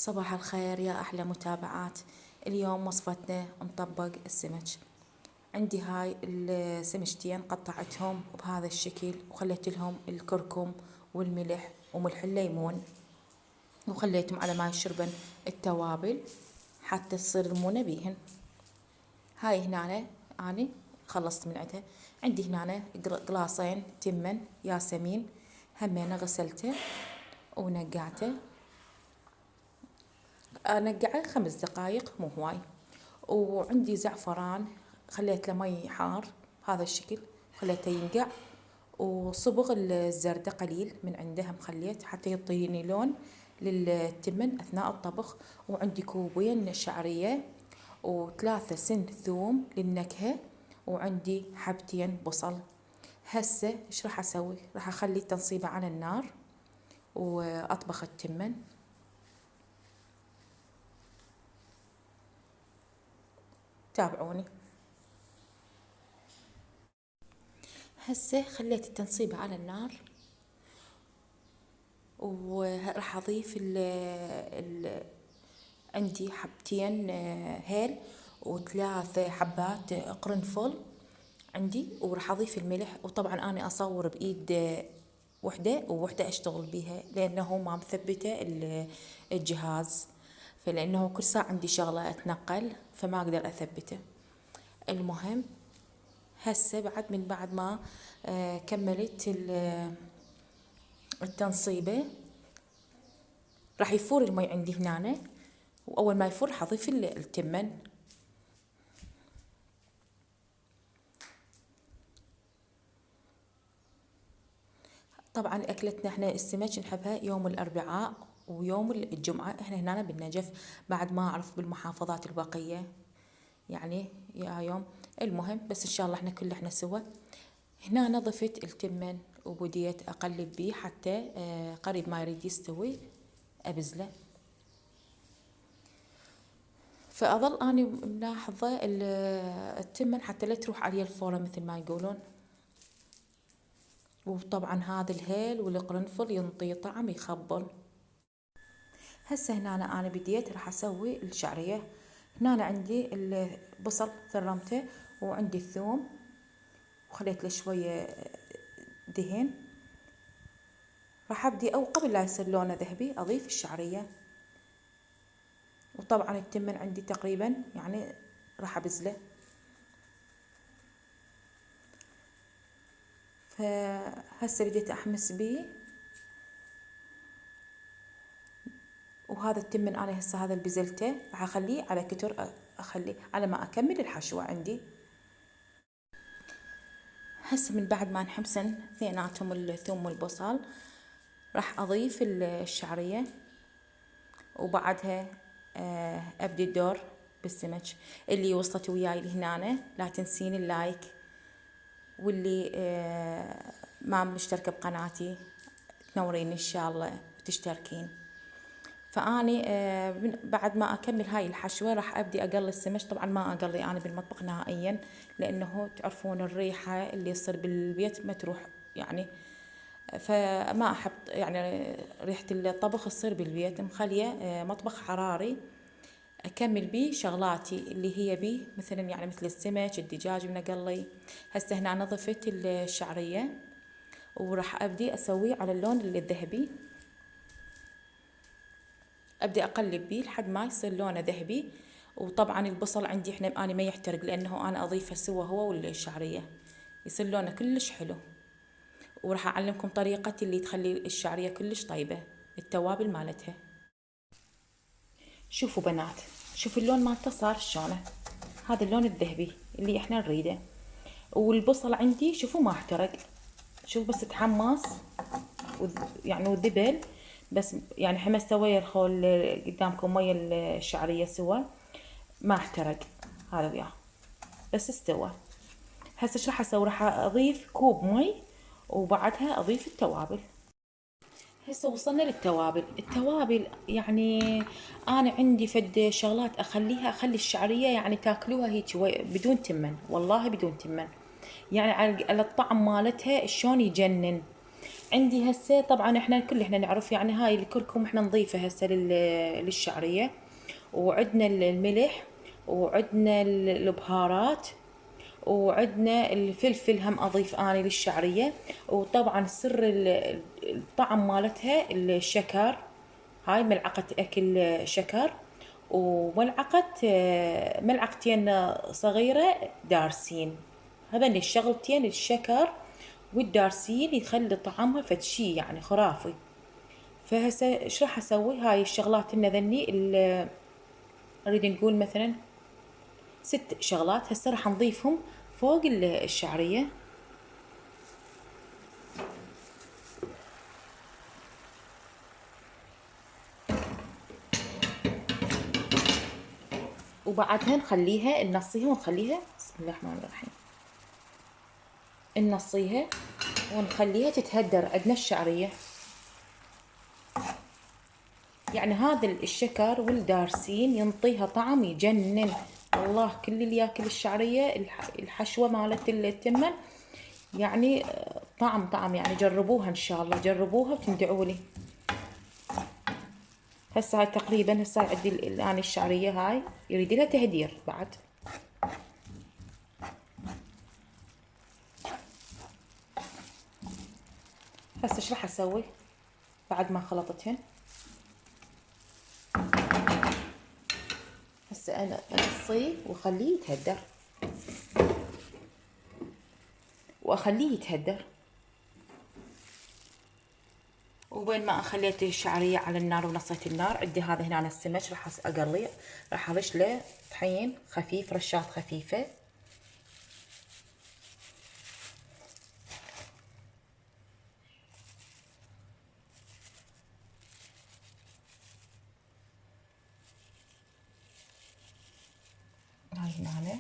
صباح الخير يا أحلى متابعات. اليوم وصفتنا مطبق السمك. عندي هاي السمشتين قطعتهم بهذا الشكل وخليت لهم الكركم والملح وملح الليمون وخليتهم على ما يشربن التوابل حتى تصير المونة بيهن. هاي هنا أنا خلصت من عندها. عندي هنا قلاصين تمن ياسمين همينة غسلته ونقعته. انقعه 5 دقايق مو هواي. وعندي زعفران خليت له مي حار بهذا الشكل خليته ينقع. وصبغ الزردة قليل من عنده هم خليت حتى يعطيني لون للتمن اثناء الطبخ. وعندي كوبين شعرية و3 سن ثوم للنكهة. وعندي حبتين بصل. هسه ايش راح اسوي؟ راح اخلي التنصيبة على النار واطبخ التمن. تابعوني. هسه خليت التنصيبة على النار وراح اضيف عندي حبتين هيل و3 حبات قرنفل عندي. وراح اضيف الملح. وطبعا انا اصور بايد وحدة ووحدة اشتغل بيها لانه ما مثبتة الجهاز، فلانه كل ساعة عندي شغلة اتنقل فما اقدر اثبته. المهم هسه بعد ما كملت التنصيبة راح يفور المي عندي هنا. واول ما يفور راح اضيف التمن. طبعا اكلتنا احنا السمك نحبها يوم الاربعاء ويوم الجمعة. احنا هنا بالنجف بعد ما اعرف بالمحافظات البقية يعني يا يوم. المهم بس ان شاء الله احنا كلنا سوا. هنا نضفت التمن وبديت اقلب بيه حتى قريب ما يريد يستوي ابزله. فاظل اني ملاحظة التمن حتى لا تروح عليه الفورة مثل ما يقولون. وطبعا هذا الهيل والقرنفل ينطي طعم يخبل. هسه هنا انا بديت راح اسوي الشعرية. هنا عندي البصل ثرمته وعندي الثوم وخليت له شوية دهن. راح ابدي او قبل لا يصير لونه ذهبي اضيف الشعرية. وطبعا التمن عندي تقريبا يعني راح ابزله. فهسه بديت احمس بيه. وهذا التمن انا هسه هذا اللي بزلته راح اخليه على كتر اخليه على ما اكمل الحشوة عندي. هسه من بعد ما نحمسن اثنيناتهم الثوم والبصل راح اضيف الشعرية. وبعدها ابدي الدور بالسمك. اللي وصلت وياي لهنا لا تنسين اللايك، واللي ما مشتركة بقناتي تنورين ان شاء الله وتشتركين. فاني بعد ما اكمل هاي الحشوة راح ابدي اقلي السمك. طبعا ما اقلي انا بالمطبخ نهائيا لانه تعرفون الريحة اللي يصير بالبيت ما تروح يعني. فما احب يعني ريحة الطبخ تصير بالبيت. مخلية مطبخ حراري اكمل بيه شغلاتي اللي هي بيه مثلا يعني مثل السمك الدجاج من اقلي. هسه هنا نظفت الشعرية وراح ابدي اسويه على اللون الذهبي. ابدي اقلب بيه لحد ما يصير لونه ذهبي. وطبعا البصل عندي احنا انا ما يحترق لانه انا اضيفه سوا هو والشعرية يصير لونه كلش حلو. وراح اعلمكم طريقتي اللي تخلي الشعرية كلش طيبة التوابل مالتها. شوفوا بنات، شوفوا اللون مالته صار شلونه. هذا اللون الذهبي اللي احنا نريده. والبصل عندي شوفوا ما احترق. شوف بس تحمص يعني وذبل بس يعني حمست ويا الخول قدامكم ويا الشعرية سوا ما احترق. هذا وياه بس استوى. هسه ايش راح اسوي؟ راح اضيف كوب مي وبعدها اضيف التوابل. هسه وصلنا للتوابل. التوابل يعني انا عندي فد شغلات اخلي الشعريه يعني تاكلوها هيك بدون تمن، والله بدون تمن يعني على الطعم مالتها شلون يجنن. عندي هسه طبعا احنا نعرف يعني هاي الكركم احنا نضيفه هسه للشعرية، وعندنا الملح، وعندنا البهارات، وعندنا الفلفل هم اضيف اني للشعرية. وطبعا سر الطعم مالتها الشكر، هاي ملعقة اكل شكر، وملعقة ملعقتين صغيرة دارسين. هذين الشغلتين الشكر والدارسين يخلي طعمها فد شي يعني خرافي. فهسه ايش راح اسوي؟ هاي الشغلات ذني نريد نقول مثلا 6 شغلات هسه راح نضيفهم فوق الشعرية. وبعدها ننصيها ونخليها، بسم الله الرحمن الرحيم، ننصيها ونخليها تتهدر عندنا الشعرية. يعني هذا الشكر والدارسين ينطيها طعم يجنن والله. كل اللي ياكل الشعرية الحشوة مالت التمن يعني طعم يعني. جربوها ان شاء الله، جربوها وتندعوا لي. هسه هاي تقريبا هسه عندي الان الشعرية هاي يريد لها تهدير بعد. هسه ايش راح اسوي بعد ما خلطتهن؟ هسه انا اقصيه واخليه يتهدر، واخليه يتهدر. وبين ما خليت الشعرية على النار ونصيت النار، عندي هذا هنا السمك راح اقليه، راح ارش له طحين خفيف، رشات خفيفة. هاي هنا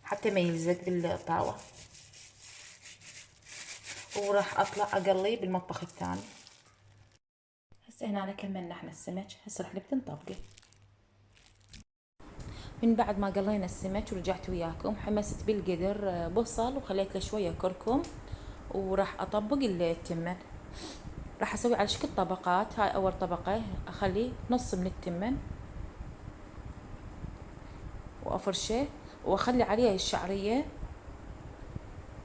حتى ما يلزق بالطاوة. وراح اطلع اقليه بالمطبخ الثاني. هسه هنا كملنا احنا السمك، هسه راح نبدا نطبقه. من بعد ما قلينا السمك ورجعت وياكم، حمست بالقدر بصل وخليت له شويه كركم، وراح اطبق التمن. راح اسوي على شكل طبقات. هاي اول طبقه اخلي نص من التمن وافرشه، واخلي عليه الشعريه.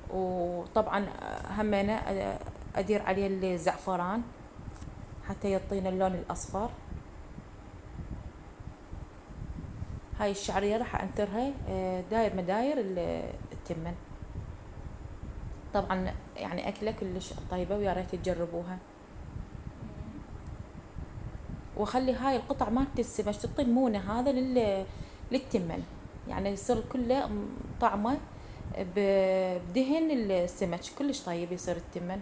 وطبعا همينه ادير عليه الزعفران حتى يعطينا اللون الاصفر. هاي الشعريه راح انثرها داير مداير التمن. طبعا يعني اكله كلش طيبه ويا ريت تجربوها. واخلي هاي القطع مالت السمك تعطي المونه هذا للتمن، يعني يصير كله طعمه بدهن السمك كلش طيب يصير التمن.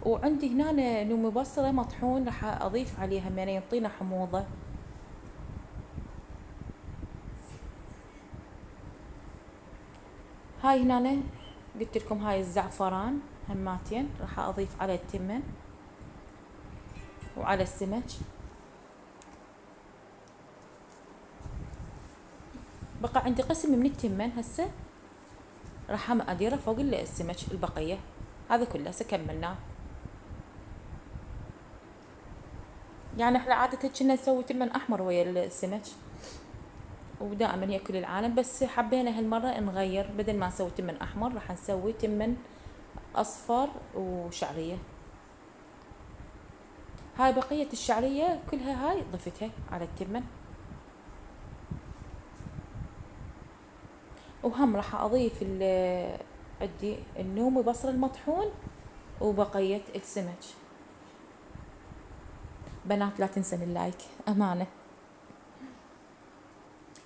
وعندي هنا نومي بصله مطحون راح اضيف عليها همين يعطينا حموضه. هاي هنا قلت لكم هاي الزعفران هماتين راح اضيف على التمن وعلى السمك. بقى عندي قسم من التمن هسه راح اديره فوق السمك البقيه. هذا كله هسه كملناه. يعني احنا عادة كنا نسوي تمن احمر ويا السمك، ودائما هي كل العالم، بس حبينا هالمرة نغير، بدل ما نسوي تمن احمر راح نسوي تمن اصفر وشعرية. هاي بقية الشعرية كلها هاي ضفتها على التمن. وهم راح اضيف عندي النوم وبصل المطحون وبقية السمك. بنات لا تنسن اللايك امانة،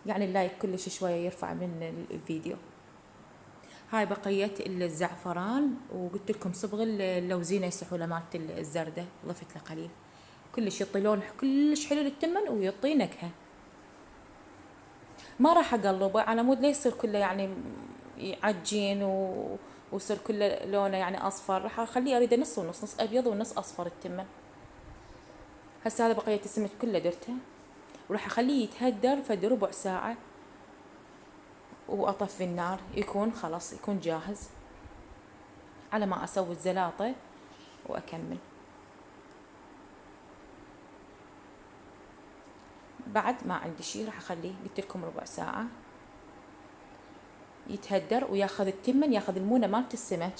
يعني اللايك كلش شوية يرفع من الفيديو. هاي بقية الزعفران، وقلت لكم صبغ اللوزينة يسحولة مالت الزردة ضفت له قليل. كلش يعطي لون كلش حلو للتمن ويعطي نكهة. ما راح اقلبه على مود لا يصير كله يعني يعجين ويصير كله لونه يعني اصفر. راح اخليه اريده نص ونص، نص ابيض ونص اصفر التمن. هسه هذا بقية السمك كله درته، وراح اخليه يتهدر فد ربع ساعة. وأطفي النار، يكون خلاص يكون جاهز على ما أسوي الزلاطة وأكمل. بعد ما عندي شي راح أخليه قلت لكم ربع ساعة يتهدر وياخذ التمن، ياخذ المونة مالت السمك.